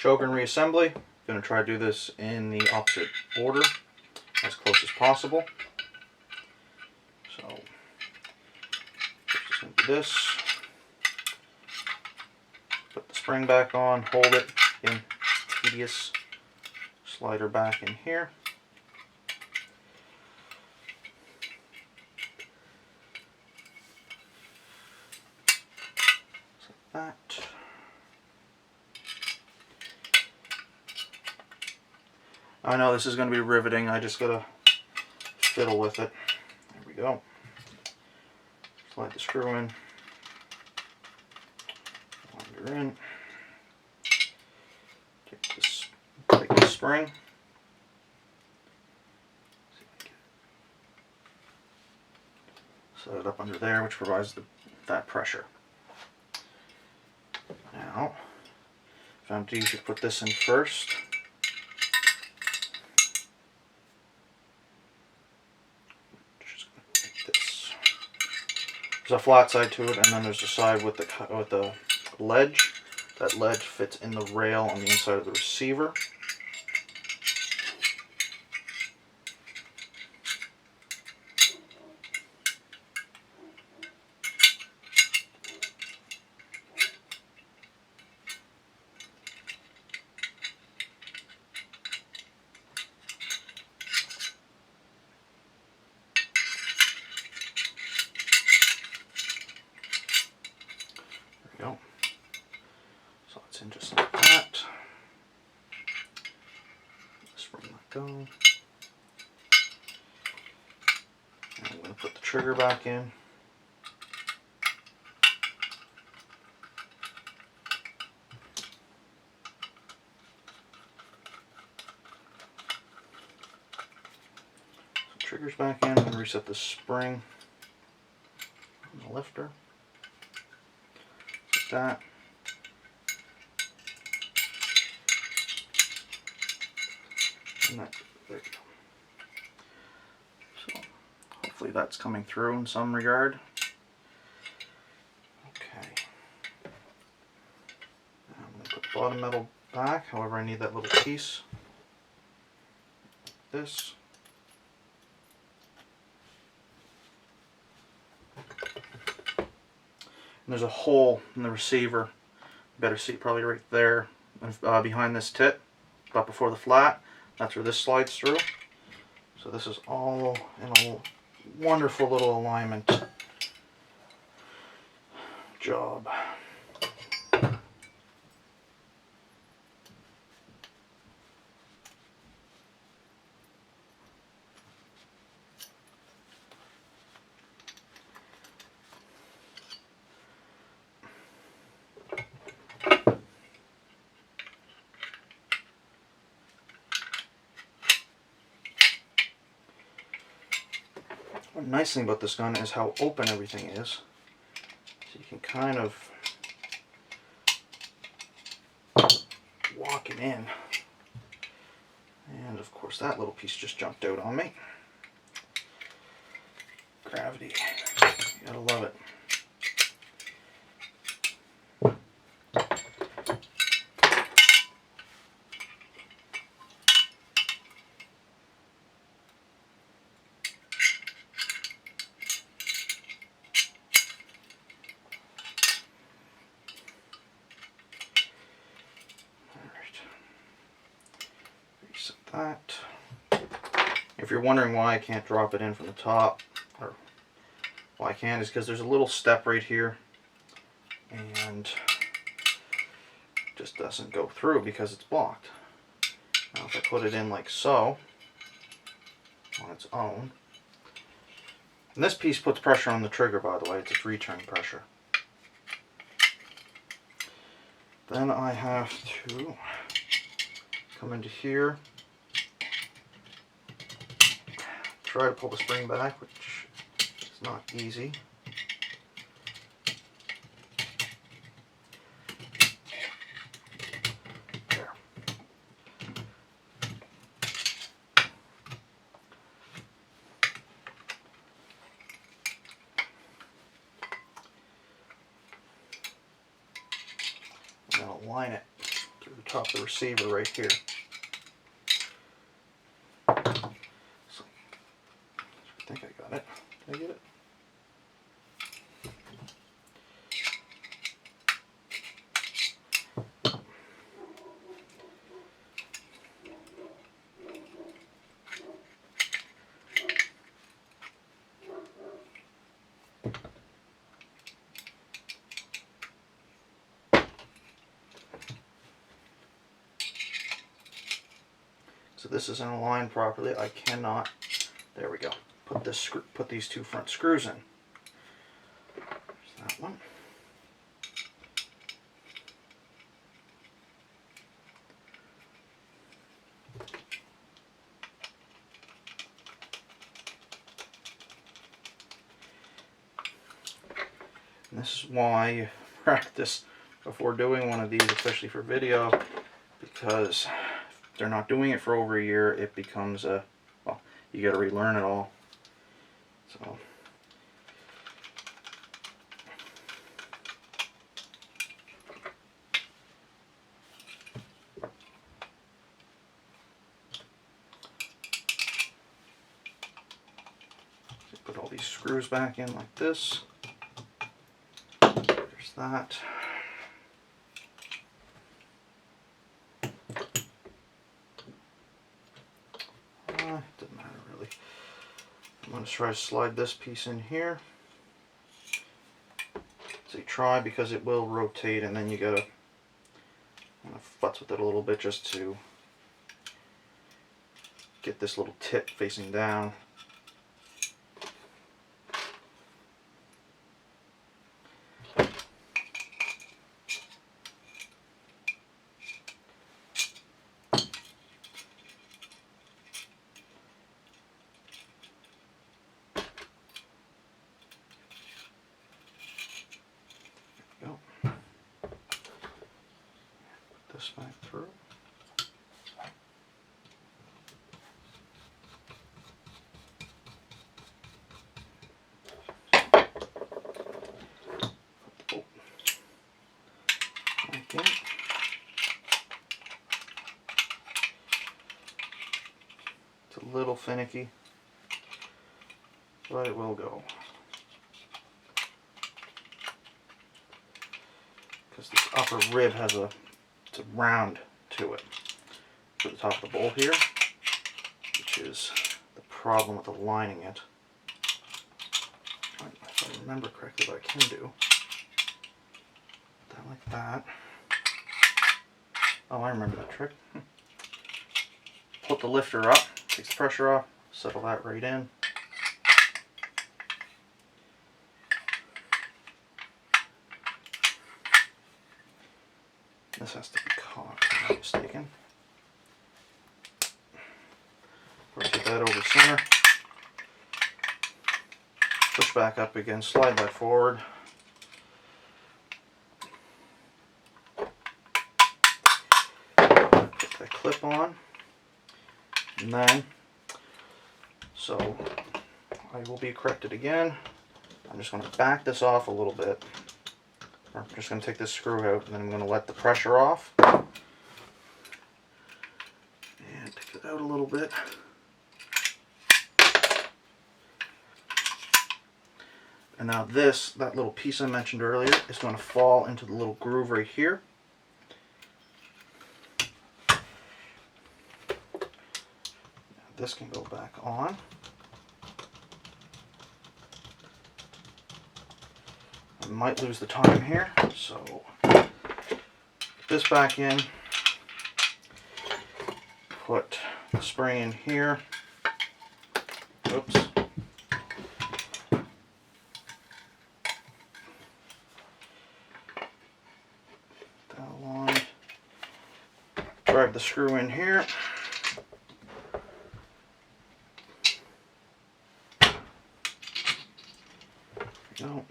Sjogren Reassembly. Going to try to do this in the opposite order as close as possible. So just going to do this. Put the spring back on, hold it, again, tedious. Slider back in here. Like that. I know this is going to be riveting, I just gotta fiddle with it. There we go. Slide the screw in. Winder in. Take the spring. Set it up under there, which provides that pressure. Now, found you should put this in first. Just like this. There's a flat side to it, and then there's a side with the ledge. That ledge fits in the rail on the inside of the receiver. There we go. So it's in just like that. Spring let go. And I'm going to put the trigger back in. So trigger's back in, and reset the spring on the lifter. Like that. And that, there you go. So hopefully that's coming through in some regard. Okay. Now I'm going to put the bottom metal back, however I need that little piece. This. And there's a hole in the receiver. Better see probably right there behind this tip, about before the flat. That's where this slides through. So this is all in a wonderful little alignment job. One nice thing about this gun is how open everything is. So you can kind of walk it in. And of course that little piece just jumped out on me. Gravity. You gotta love it. That. If you're wondering why I can't drop it in from the top, or why I can't, is because there's a little step right here and just doesn't go through because it's blocked. Now if I put it in like so on its own, and this piece puts pressure on the trigger, by the way, it's its return pressure. Then I have to come into here, try to pull the spring back, which is not easy. There. And then align it through the top of the receiver right here. So, I think I got it. Did I get it? So this isn't aligned properly. I cannot. There we go. Put these two front screws in. There's that one. And this is why you practice before doing one of these, especially for video, because if they're not doing it for over a year, it becomes a, well, you got to relearn it all. So put all these screws back in like this. There's that. Doesn't matter really. I'm going to try to slide this piece in here. So you try, because it will rotate, and then you gotta kind of futz with it a little bit just to get this little tip facing down. This back through. Back in. It's a little finicky, but it will go. Because this upper rib has a round to it for the top of the bowl here, which is the problem with aligning it. If I remember correctly, what I can do, put that like that. Oh, I remember that trick. Put the lifter up, takes the pressure off, settle that right in. This has to be caught, if I'm not mistaken. Rotate that over center. Push back up again, slide that forward. Put that clip on. And then, so I will be corrected again. I'm just going to back this off a little bit. I'm just going to take this screw out, and then I'm going to let the pressure off. And take it out a little bit. And now that little piece I mentioned earlier, is going to fall into the little groove right here. Now this can go back on. I might lose the time here, so put this back in, put the spring in here. Oops. That aligned. Drive the screw in here. There we go.